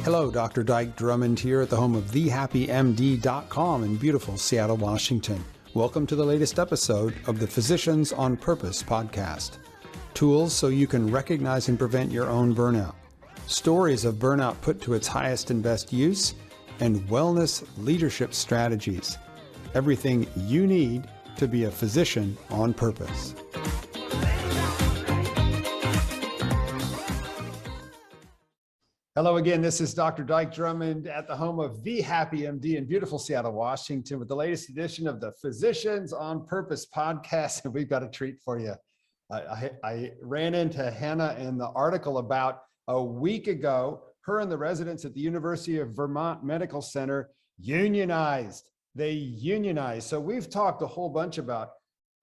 Hello, Dr. Dyke Drummond here at the home of thehappymd.com in beautiful Seattle, Washington. Welcome to the latest episode of the Physicians on Purpose podcast. Tools so you can recognize and prevent your own burnout. Stories of burnout put to its highest and best use, and wellness leadership strategies. Everything you need to be a physician on purpose. Hello again, this is Dr. Dyke Drummond at the home of The Happy MD in beautiful Seattle, Washington with the latest edition of the Physicians on Purpose podcast, and we've got a treat for you. I ran into Hannah in the article about a week ago. Her and the residents at the University of Vermont Medical Center unionized. They unionized. So we've talked a whole bunch about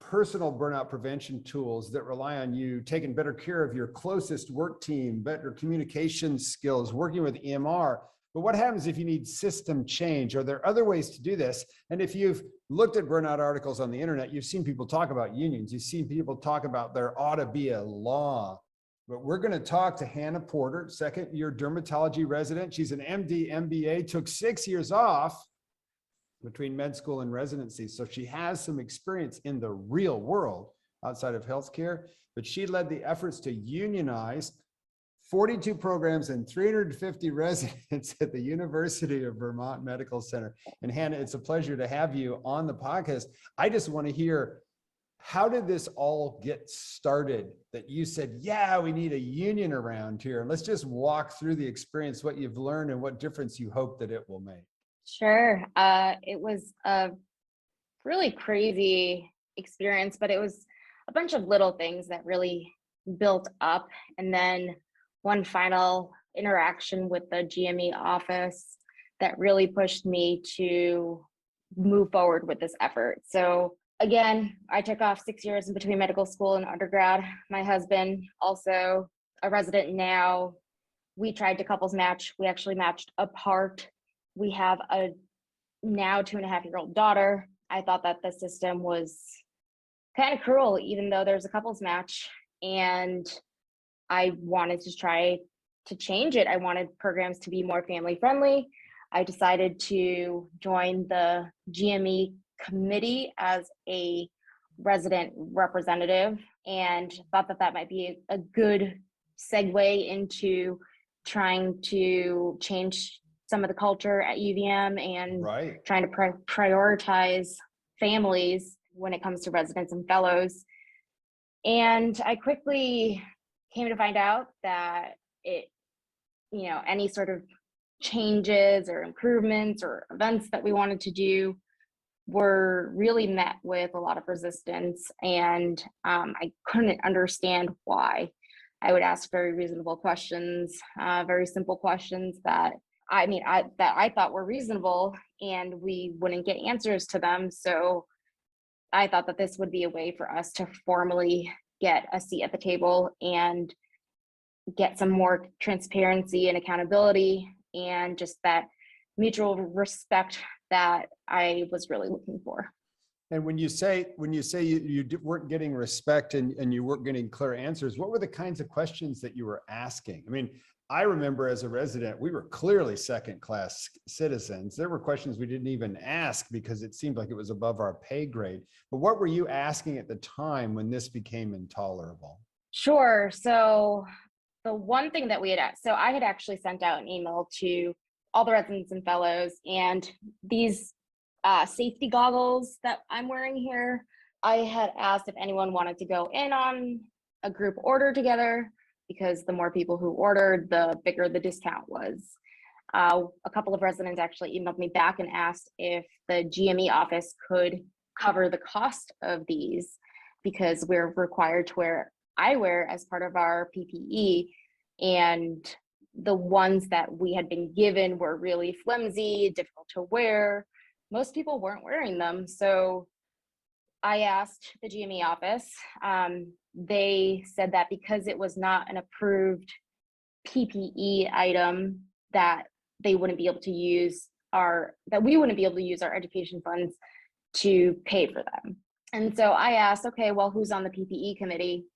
personal burnout prevention tools that rely on you taking better care of your closest work team, better communication skills, working with EMR. But what happens if you need system change? Are there other ways to do this? And if you've looked at burnout articles on the internet, you've seen people talk about unions. You've seen people talk about there ought to be a law. But we're going to talk to Hannah Porter, second-year dermatology resident. She's an MD, MBA, took 6 years off between med school and residency. So she has some experience in the real world outside of healthcare, but she led the efforts to unionize 42 programs and 350 residents at the University of Vermont Medical Center. And Hannah, it's a pleasure to have you on the podcast. I just want to hear, how did this all get started that you said, yeah, we need a union around here? Let's just walk through the experience, what you've learned and what difference you hope that it will make. Sure. It was a really crazy experience, but it was a bunch of little things that really built up. And then one final interaction with the GME office that really pushed me to move forward with this effort. So again, I took off 6 years in between medical school and undergrad. My husband, also a resident now, we tried to couples match. We actually matched apart. We have a now 2.5-year-old daughter. I thought that the system was kind of cruel, even though there's a couples match. And I wanted to try to change it. I wanted programs to be more family friendly. I decided to join the GME committee as a resident representative and thought that that might be a good segue into trying to change some of the culture at UVM and trying to prioritize families when it comes to residents and fellows. And I quickly came to find out that any sort of changes or improvements or events that we wanted to do were really met with a lot of resistance. And I couldn't understand why. I would ask very reasonable questions, very simple questions that I thought were reasonable, and we wouldn't get answers to them. So I thought that this would be a way for us to formally get a seat at the table and get some more transparency and accountability and just that mutual respect that I was really looking for. And when you say you weren't getting respect and you weren't getting clear answers, what were the kinds of questions that you were asking? I mean, I remember as a resident, we were clearly second-class citizens. There were questions we didn't even ask because it seemed like it was above our pay grade. But what were you asking at the time when this became intolerable? Sure. So the one thing that we had asked, so I had actually sent out an email to all the residents and fellows, and these safety goggles that I'm wearing here, I had asked if anyone wanted to go in on a group order together, because the more people who ordered, the bigger the discount was. A couple of residents actually emailed me back and asked if the GME office could cover the cost of these, because we're required to wear eyewear as part of our PPE. And the ones that we had been given were really flimsy, difficult to wear. Most people weren't wearing them. So I asked the GME office. They said that because it was not an approved PPE item, that they wouldn't be able to use we wouldn't be able to use our education funds to pay for them. And so I asked, okay, well, who's on the PPE committee?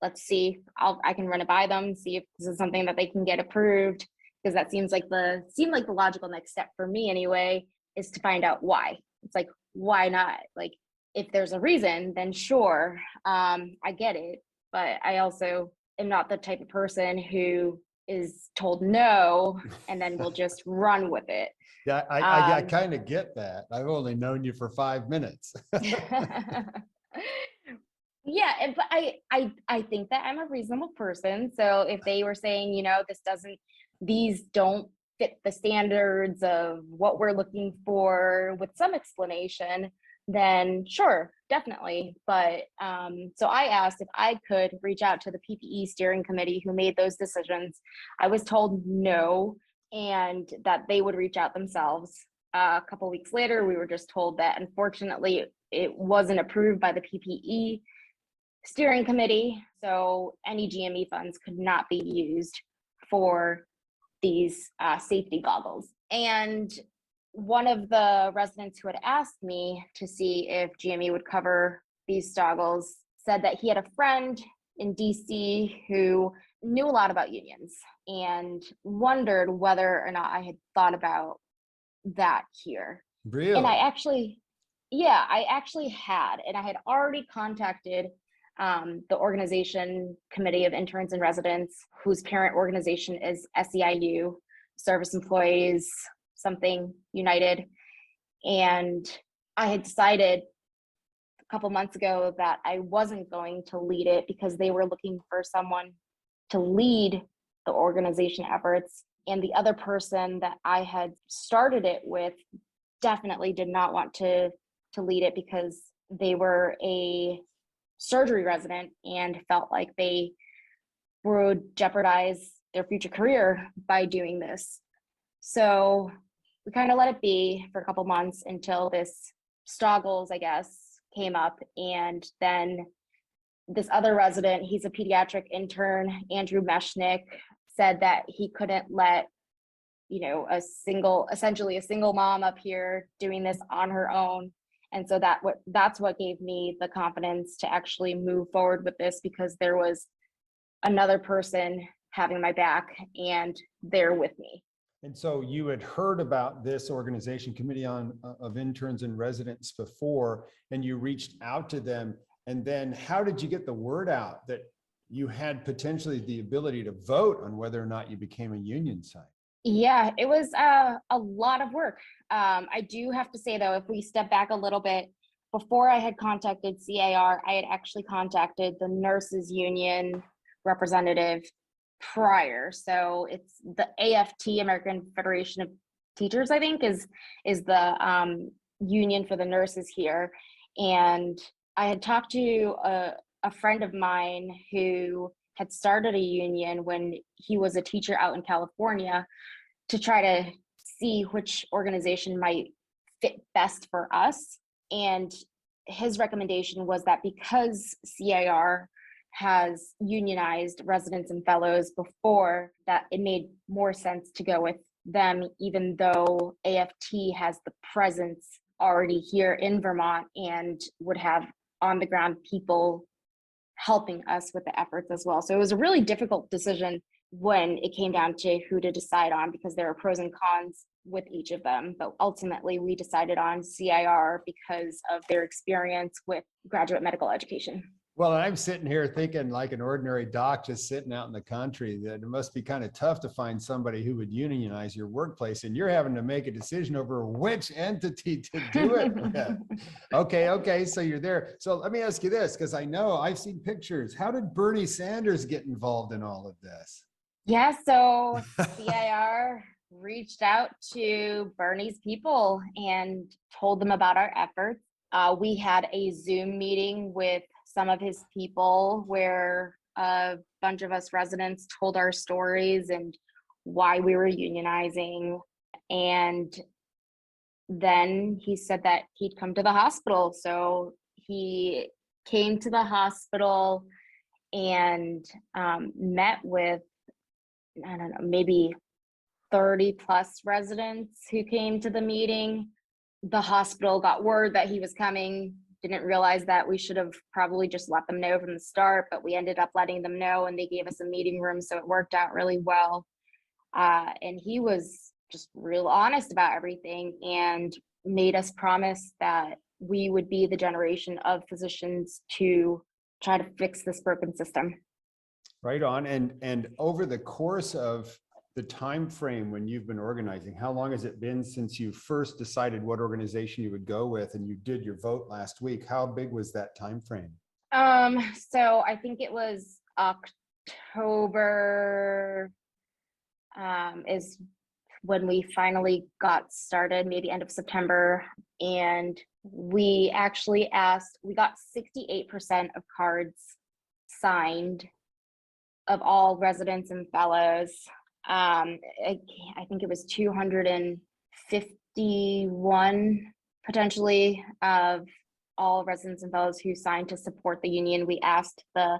Let's see, I can run it by them, see if this is something that they can get approved. because that seemed like the logical next step for me anyway, is to find out why. It's like, why not? Like, if there's a reason, then sure, I get it. But I also am not the type of person who is told no and then will just run with it. Yeah, I kind of get that. I've only known you for 5 minutes. Yeah, but I think that I'm a reasonable person. So if they were saying, these don't fit the standards of what we're looking for with some explanation, then sure, definitely. But so I asked if I could reach out to the PPE steering committee who made those decisions. I was told no, and that they would reach out themselves. A couple weeks later, we were just told that unfortunately it wasn't approved by the PPE steering committee, so any GME funds could not be used for these safety goggles. And one of the residents who had asked me to see if GME would cover these goggles said that he had a friend in DC who knew a lot about unions and wondered whether or not I had thought about that here. Really? And I actually had, and I had already contacted the organization committee of interns and residents, whose parent organization is SEIU, Service Employees something United. And I had decided a couple months ago that I wasn't going to lead it because they were looking for someone to lead the organization efforts. And the other person that I had started it with definitely did not want to lead it because they were a surgery resident and felt like they would jeopardize their future career by doing this. So we kind of let it be for a couple months until this Stoggles, I guess, came up. And then this other resident, he's a pediatric intern, Andrew Meshnick, said that he couldn't let, essentially a single mom up here doing this on her own. And so that's what gave me the confidence to actually move forward with this, because there was another person having my back and they're with me. And so you had heard about this organization committee of interns and residents before, and you reached out to them. And then how did you get the word out that you had potentially the ability to vote on whether or not you became a union site? Yeah, it was a lot of work. I do have to say, though, if we step back a little bit, before I had contacted CAR, I had actually contacted the nurses union representative prior. So it's the AFT, American Federation of Teachers, I think, is the union for the nurses here. And I had talked to a friend of mine who had started a union when he was a teacher out in California to try to see which organization might fit best for us. And his recommendation was that because CAR has unionized residents and fellows before, that it made more sense to go with them, even though AFT has the presence already here in Vermont and would have on the ground people helping us with the efforts as well. So it was a really difficult decision when it came down to who to decide on, because there are pros and cons with each of them. But ultimately, we decided on CAR because of their experience with graduate medical education. Well, I'm sitting here thinking like an ordinary doc just sitting out in the country, that it must be kind of tough to find somebody who would unionize your workplace, and you're having to make a decision over which entity to do it with. Okay, so you're there. So let me ask you this, because I know I've seen pictures. How did Bernie Sanders get involved in all of this? Yeah, so CAR reached out to Bernie's people and told them about our efforts. We had a Zoom meeting with some of his people where a bunch of us residents told our stories and why we were unionizing. And then he said that he'd come to the hospital. So he came to the hospital and met with, I don't know, maybe 30 plus residents who came to the meeting. The hospital got word that he was coming, didn't realize that we should have probably just let them know from the start, but we ended up letting them know and they gave us a meeting room. So it worked out really well. And he was just real honest about everything and made us promise that we would be the generation of physicians to try to fix this broken system. Right on. And over the course of the time frame when you've been organizing, how long has it been since you first decided what organization you would go with, and you did your vote last week? How big was that time frame? So I think it was October is when we finally got started, maybe end of September. And we actually we got 68% of cards signed of all residents and fellows. I think it was 251 potentially of all residents and fellows who signed to support the union. We asked the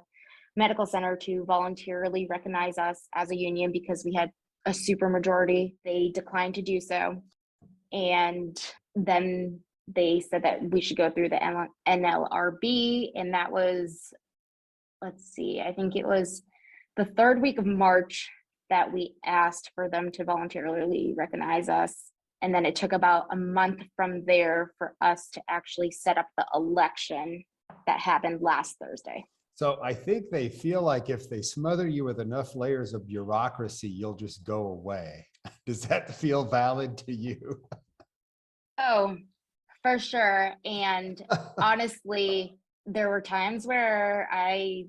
medical center to voluntarily recognize us as a union because we had a super majority. They declined to do so. And then they said that we should go through the NLRB. And that was, let's see, I think it was the third week of March that we asked for them to voluntarily recognize us. And then it took about a month from there for us to actually set up the election that happened last Thursday. So I think they feel like if they smother you with enough layers of bureaucracy, you'll just go away. Does that feel valid to you? Oh, for sure. And honestly, there were times where I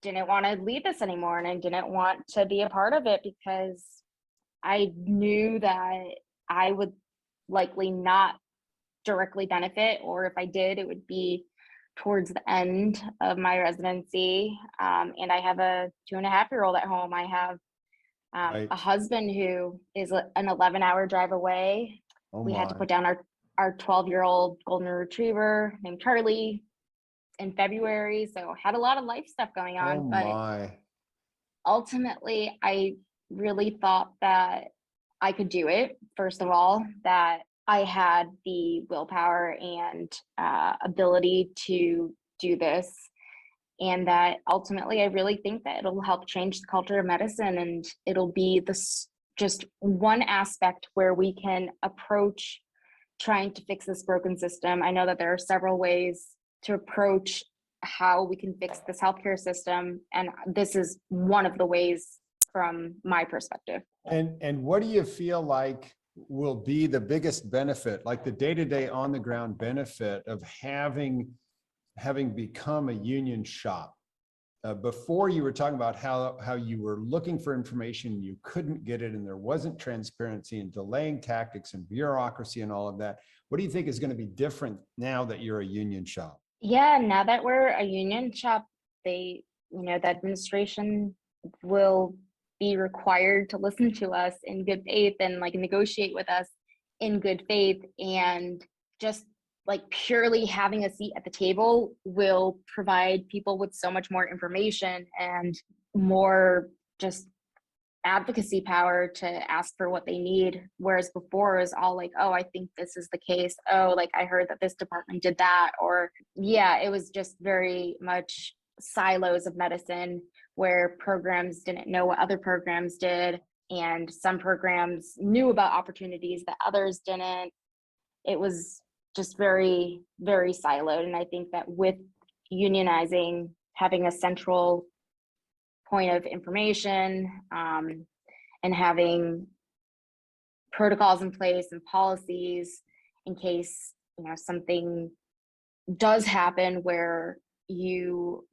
didn't want to lead this anymore and I didn't want to be a part of it because I knew that I would likely not directly benefit, or if I did, it would be towards the end of my residency. And I have a 2.5-year-old at home. I have Right. a husband who is an 11-hour drive away. Oh We had to my. put down our 12-year-old golden retriever named Charlie in February. So had a lot of life stuff going on. Oh but my. ultimately, I really thought that I could do it. First of all, that I had the willpower and ability to do this. And that ultimately, I really think that it'll help change the culture of medicine, and it'll be this just one aspect where we can approach trying to fix this broken system. I know that there are several ways to approach how we can fix this healthcare system, and this is one of the ways from my perspective. And what do you feel like will be the biggest benefit, like the day-to-day on the ground benefit of having become a union shop? Before, you were talking about how you were looking for information, you couldn't get it, and there wasn't transparency and delaying tactics and bureaucracy and all of that. What do you think is going to be different now that you're a union shop? Yeah, now that we're a union shop, the administration will be required to listen to us in good faith and like negotiate with us in good faith. And just like purely having a seat at the table will provide people with so much more information and more just advocacy power to ask for what they need. Whereas before is all like, oh, I think this is the case. Oh, like I heard that this department did that. Or yeah, it was just very much silos of medicine where programs didn't know what other programs did. And some programs knew about opportunities that others didn't. It was just very, very siloed. And I think that with unionizing, having a central point of information and having protocols in place and policies in case something does happen where you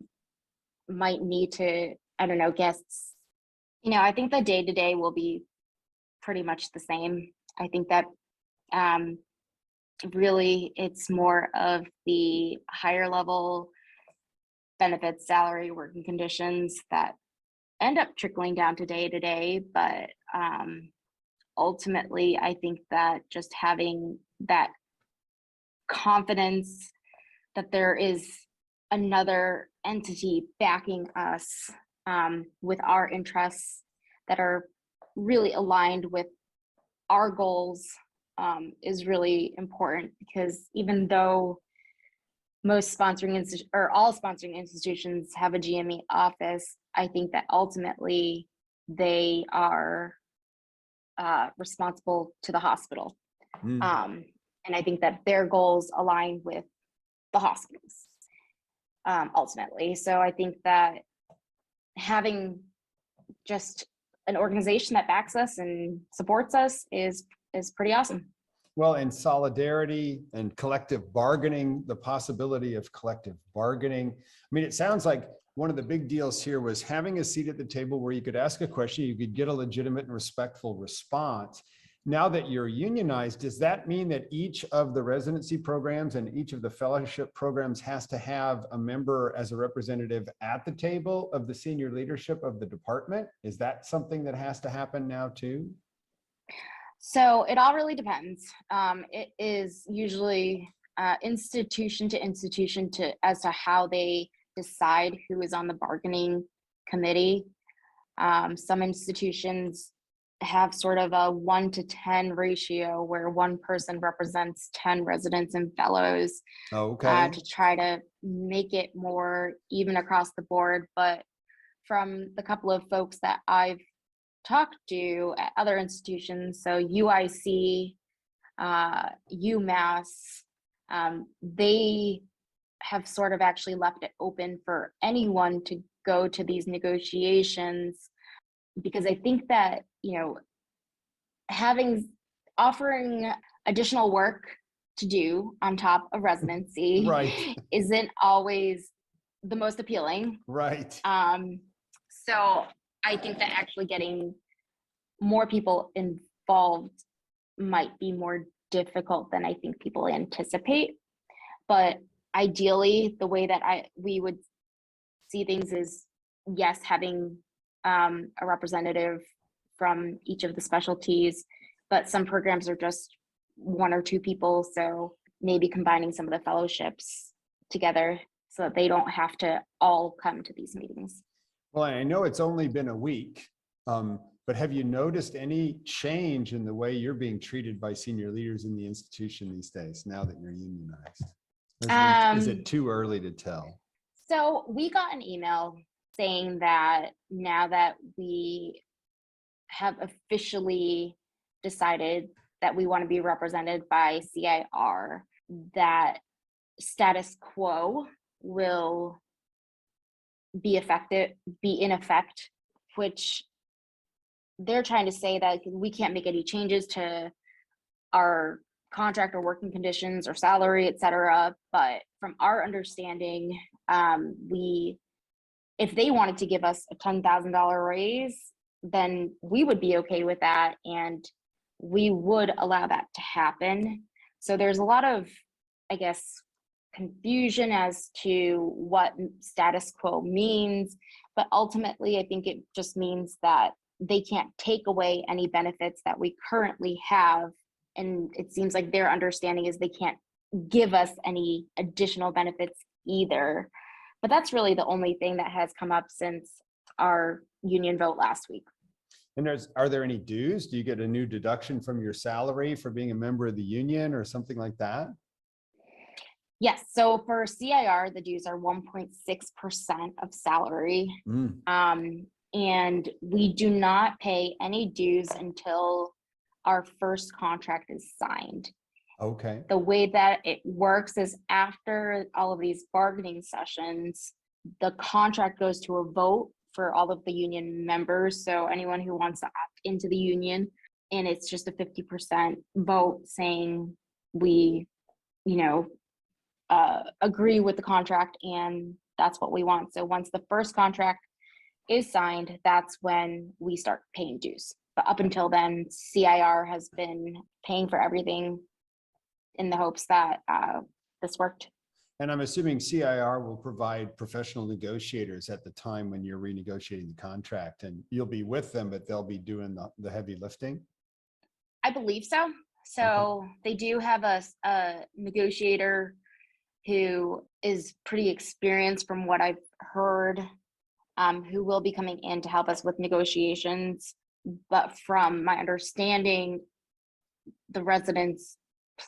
might need to, I don't know, guests. I think the day-to-day will be pretty much the same. I think that really it's more of the higher level benefits, salary, working conditions that end up trickling down to day-to-day. But ultimately, I think that just having that confidence that there is another entity backing us with our interests that are really aligned with our goals is really important, because even though most sponsoring or all sponsoring institutions have a GME office, I think that ultimately they are responsible to the hospital. Mm. And I think that their goals align with the hospitals ultimately. So I think that having just an organization that backs us and supports us is pretty awesome. Well, and solidarity and collective bargaining, the possibility of collective bargaining. I mean, it sounds like one of the big deals here was having a seat at the table where you could ask a question, you could get a legitimate and respectful response. Now that you're unionized, does that mean that each of the residency programs and each of the fellowship programs has to have a member as a representative at the table of the senior leadership of the department? Is that something that has to happen now too? So it all really depends. It is usually institution to institution as to how they decide who is on the bargaining committee. Some institutions have sort of a 1-to-10 ratio where one person represents 10 residents and fellows. Okay. To try to make it more even across the board. But from the couple of folks that I've talked to at other institutions, so UIC, UMass, they have sort of actually left it open for anyone to go to these negotiations, because I think that, you know, offering additional work to do on top of residency Right. isn't always the most appealing. Right. So I think that actually getting more people involved might be more difficult than I think people anticipate. But ideally, the way that we would see things is, yes, having a representative from each of the specialties, but some programs are just 1 or 2 people. So maybe combining some of the fellowships together so that they don't have to all come to these meetings. Well, I know it's only been a week, but have you noticed any change in the way you're being treated by senior leaders in the institution these days, now that you're unionized? Is it too early to tell? So we got an email saying that now that we have officially decided that we want to be represented by CIR, that status quo will be in effect, which they're trying to say that we can't make any changes to our contract or working conditions or salary, et cetera. But from our understanding, if they wanted to give us a $10,000 raise, then we would be okay with that, and we would allow that to happen. So there's a lot of, I guess, confusion as to what status quo means, but ultimately I think it just means that they can't take away any benefits that we currently have, and it seems like their understanding is they can't give us any additional benefits either. But that's really the only thing that has come up since our union vote last week. And are there any dues? Do you get a new deduction from your salary for being a member of the union or something like that? Yes, so for CIR, the dues are 1.6% of salary. And we do not pay any dues until our first contract is signed. Okay. The way that it works is after all of these bargaining sessions, the contract goes to a vote for all of the union members. So anyone who wants to opt into the union, and it's just a 50% vote saying we, agree with the contract and that's what we want. So once the first contract is signed, that's when we start paying dues. But up until then, CIR has been paying for everything in the hopes that this worked. And I'm assuming CIR will provide professional negotiators at the time when you're renegotiating the contract, and you'll be with them, but they'll be doing the heavy lifting? I believe so. So okay. They do have a negotiator who is pretty experienced from what I've heard, who will be coming in to help us with negotiations. But from my understanding, the residents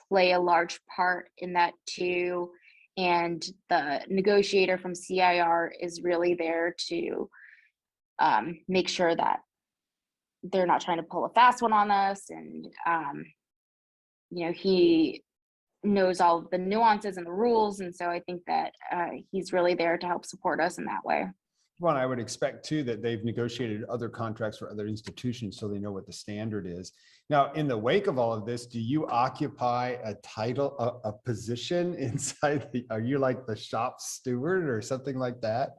play a large part in that too. And the negotiator from CIR is really there to make sure that they're not trying to pull a fast one on us. And, he knows all of the nuances and the rules. And so I think that he's really there to help support us in that way. Well, I would expect too that they've negotiated other contracts for other institutions so they know what the standard is. Now, in the wake of all of this, do you occupy a title, a position inside are you like the shop steward or something like that?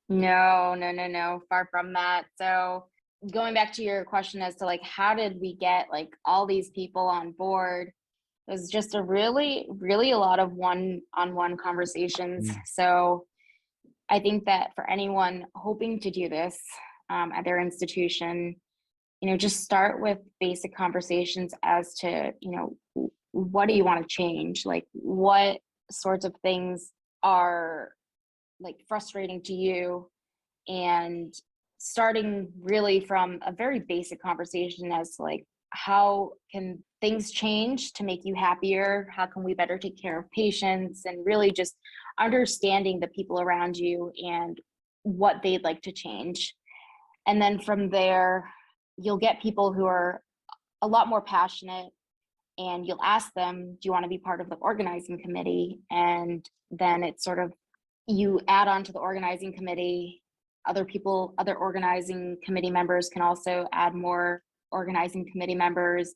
No, far from that. So going back to your question as to like, how did we get like all these people on board? It was just a really a lot of one-on-one conversations. So I think that for anyone hoping to do this at their institution, just start with basic conversations as to, what do you want to change? Like, what sorts of things are like frustrating to you? And starting really from a very basic conversation as to like, how can things change to make you happier? How can we better take care of patients? And really just understanding the people around you and what they'd like to change. And then from there, you'll get people who are a lot more passionate, and you'll ask them, do you want to be part of the organizing committee? And then it's sort of, you add on to the organizing committee. Other organizing committee members can also add more organizing committee members,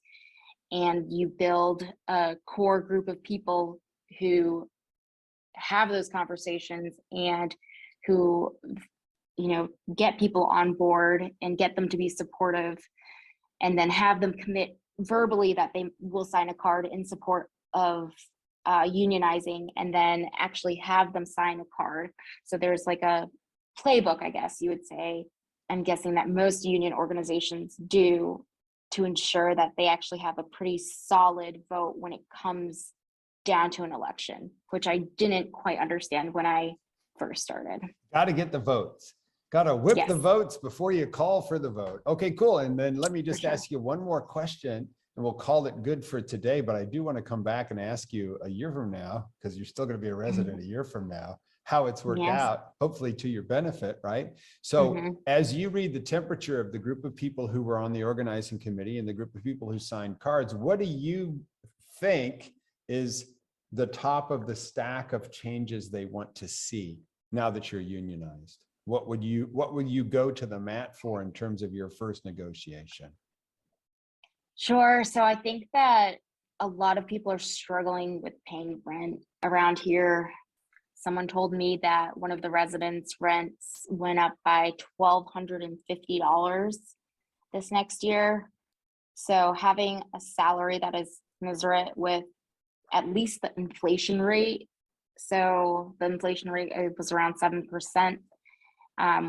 and you build a core group of people who have those conversations and who, get people on board and get them to be supportive, and then have them commit verbally that they will sign a card in support of unionizing, and then actually have them sign a card. So there's like a playbook, I guess you would say, I'm guessing that most union organizations do, to ensure that they actually have a pretty solid vote when it comes down to an election, which I didn't quite understand when I first started. Got to get the votes. Got to whip the votes before you call for the vote. Okay, cool. And then let me just ask you one more question, and we'll call it good for today. But I do want to come back and ask you a year from now, because you're still going to be a resident a year from now, how it's worked out, hopefully to your benefit, right? So as you read the temperature of the group of people who were on the organizing committee and the group of people who signed cards, what do you think is the top of the stack of changes they want to see now that you're unionized? What would you go to the mat for in terms of your first negotiation? Sure. So I think that a lot of people are struggling with paying rent around here. Someone told me that one of the residents' rents went up by $1,250 this next year. So having a salary that is commensurate with at least the inflation rate. So the inflation rate was around 7%.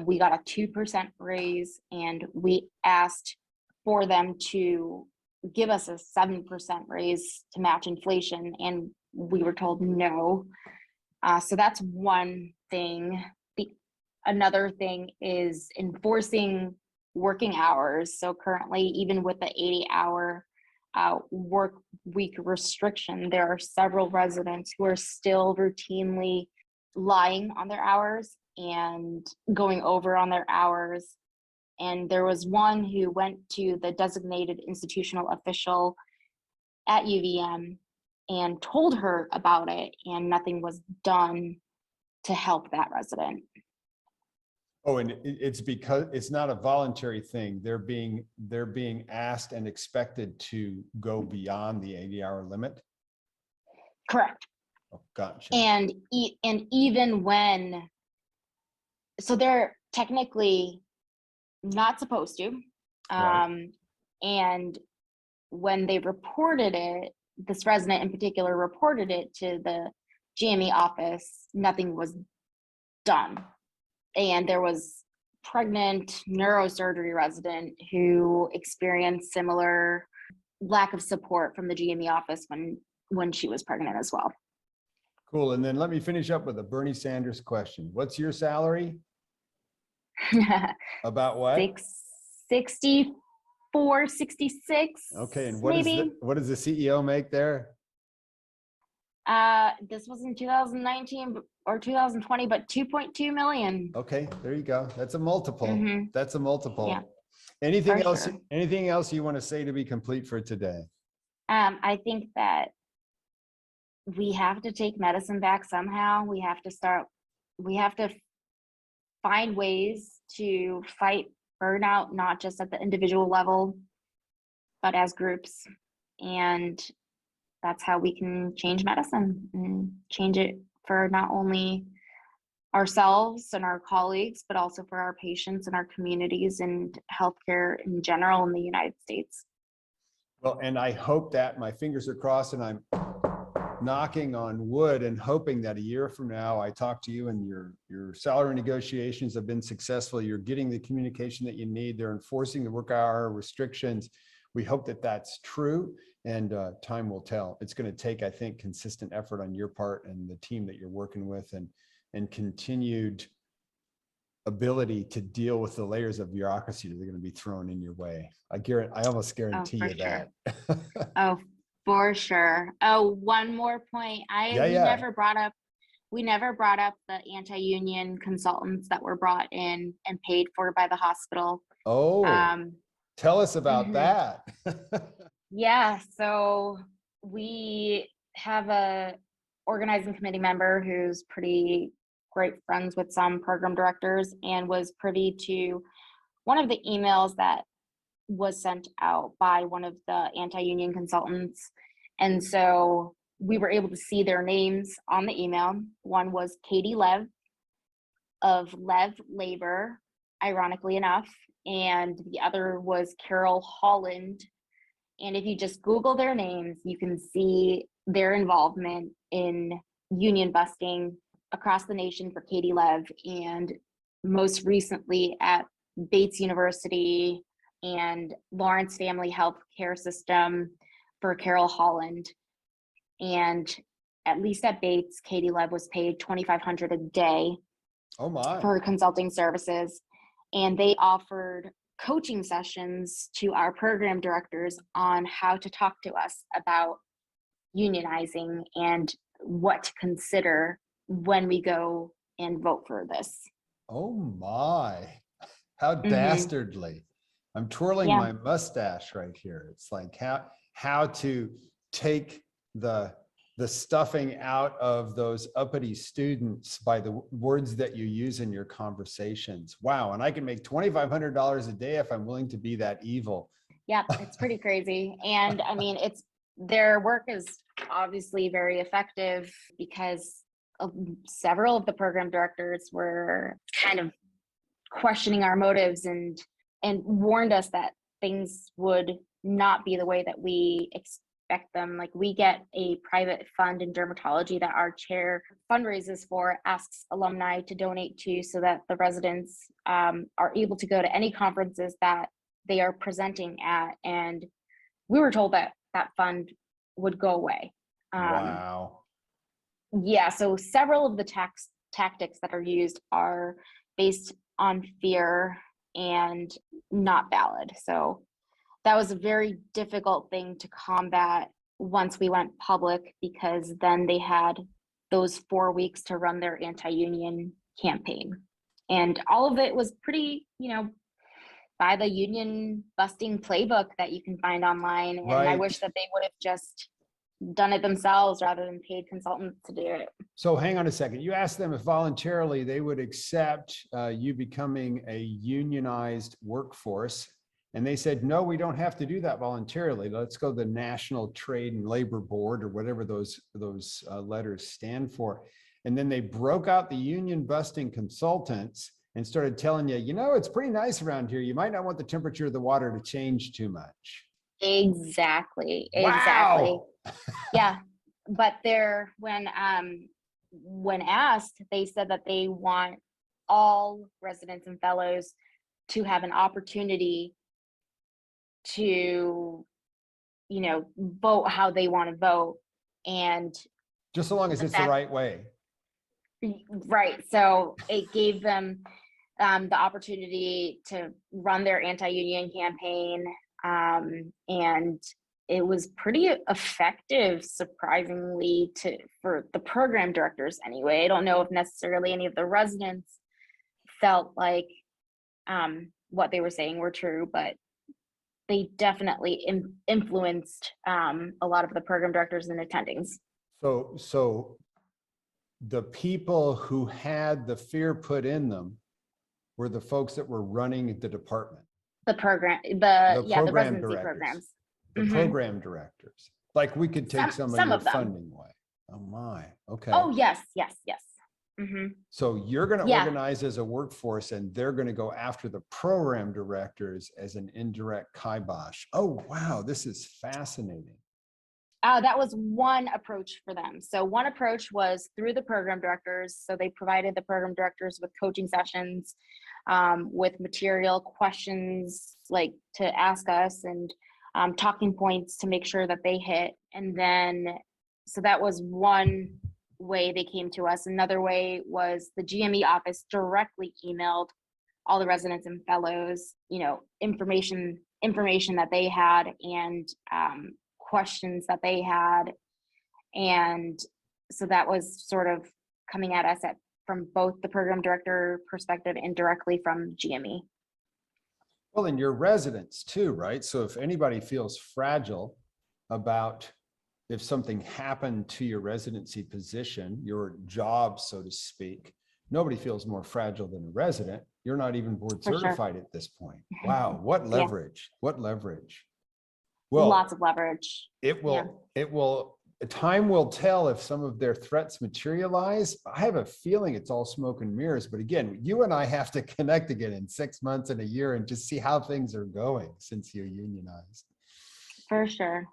We got a 2% raise, and we asked for them to give us a 7% raise to match inflation, and we were told no. So that's one thing. Another thing is enforcing working hours. So currently, even with the 80-hour work week restriction, there are several residents who are still routinely lying on their hours and going over on their hours. And there was one who went to the designated institutional official at UVM and told her about it, and nothing was done to help that resident. Oh, and it's because it's not a voluntary thing. They're being asked and expected to go beyond the 80-hour limit. Correct. Oh, gotcha. And even when, so they're technically not supposed to. Right. And when they reported it, this resident in particular reported it to the GME office, nothing was done. And there was pregnant neurosurgery resident who experienced similar lack of support from the GME office when she was pregnant as well. Cool. And then let me finish up with a Bernie Sanders question. What's your salary? About what? 64, 66. Okay. And maybe. What does the CEO make there? This was in 2019 or 2020, but 2.2 million. Okay, there you go. That's a multiple. That's a multiple. Yeah. Anything For else? sure. Anything else you want to say to be complete for today? I think that we have to take medicine back somehow. We have to find ways to fight burnout, not just at the individual level, but as groups. And that's how we can change medicine and change it for not only ourselves and our colleagues, but also for our patients and our communities and healthcare in general in the United States. Well, and I hope that, my fingers are crossed and I'm knocking on wood and hoping that a year from now, I talk to you and your salary negotiations have been successful. You're getting the communication that you need. They're enforcing the work hour restrictions. We hope that that's true, and time will tell. It's going to take, I think, consistent effort on your part and the team that you're working with, and continued ability to deal with the layers of bureaucracy that are going to be thrown in your way. I almost guarantee you that. Oh, for sure. Oh, one more point. We never brought up the anti-union consultants that were brought in and paid for by the hospital. Oh, tell us about mhm. that. Yeah, so we have a organizing committee member who's pretty great friends with some program directors and was privy to one of the emails that was sent out by one of the anti-union consultants. And so we were able to see their names on the email. One was Katie Lev of Lev Labor, ironically enough, and the other was Carol Holland. And if you just Google their names, you can see their involvement in union busting across the nation for Katie Lev, and most recently at Bates University and Lawrence Family Health Care System for Carol Holland. And at least at Bates, Katie Lev was paid $2,500 a day for consulting services. And they offered coaching sessions to our program directors on how to talk to us about unionizing and what to consider when we go and vote for this. Oh my, how dastardly. I'm twirling my mustache right here. It's like how to take the stuffing out of those uppity students by the words that you use in your conversations. Wow. And I can make $2,500 a day if I'm willing to be that evil. Yeah, it's pretty crazy. And I mean, their work is obviously very effective because several of the program directors were kind of questioning our motives and warned us that things would not be the way that we expect them. Like, we get a private fund in dermatology that our chair fundraises for, asks alumni to donate to, so that the residents are able to go to any conferences that they are presenting at. And we were told that that fund would go away. Wow. Yeah, so several of the tactics that are used are based on fear and not valid. So that was a very difficult thing to combat once we went public, because then they had those 4 weeks to run their anti-union campaign. And all of it was pretty, by the union busting playbook that you can find online. And I wish that they would have just done it themselves rather than paid consultants to do it. So hang on a second. You asked them if voluntarily they would accept you becoming a unionized workforce. And they said, no, we don't have to do that voluntarily. Let's go to the National Trade and Labor Board, or whatever those letters stand for. And then they broke out the union busting consultants and started telling you, it's pretty nice around here. You might not want the temperature of the water to change too much. Exactly. Wow. Yeah. But when asked, they said that they want all residents and fellows to have an opportunity to, vote how they want to vote. And just so long as it's the right way. Right. So it gave them the opportunity to run their anti-union campaign. And it was pretty effective, surprisingly, for the program directors anyway. I don't know if necessarily any of the residents felt like what they were saying were true, but they definitely influenced a lot of the program directors and attendings. So the people who had the fear put in them were the folks that were running the department. The program, The the program residency directors. programs. The Mhm. program directors. Like we could take some of your of them. funding away. Oh my, okay. Oh, yes. Mhm. So you're going to Yeah. organize as a workforce and they're going to go after the program directors as an indirect kibosh. Oh, wow, this is fascinating. That was one approach for them. So one approach was through the program directors. So they provided the program directors with coaching sessions, with material questions like to ask us, and talking points to make sure that they hit. And then, so that was one way they came to us. Another way was the GME office directly emailed all the residents and fellows, information that they had, and questions that they had. And so that was sort of coming at us from both the program director perspective and directly from GME. Well, and your residents too, right? So if anybody feels fragile about if something happened to your residency position, your job, so to speak, nobody feels more fragile than a resident. You're not even board certified at this point. Wow, what leverage, what leverage. Well, lots of leverage. Time will tell if some of their threats materialize. I have a feeling it's all smoke and mirrors, but again, you and I have to connect again in 6 months and a year and just see how things are going since you're unionized. For sure.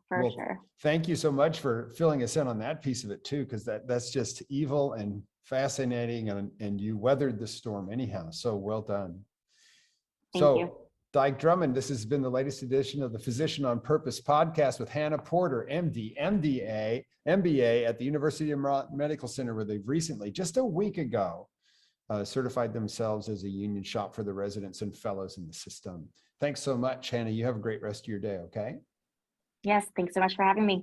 Thank you so much for filling us in on that piece of it too, because that's just evil and fascinating, and you weathered the storm anyhow. So well done. Thank you. Dyke Drummond, this has been the latest edition of the Physician on Purpose podcast with Hannah Porter, MD, MBA at the University of Vermont Medical Center, where they've recently, just a week ago, certified themselves as a union shop for the residents and fellows in the system. Thanks so much, Hannah. You have a great rest of your day, okay? Yes, thanks so much for having me.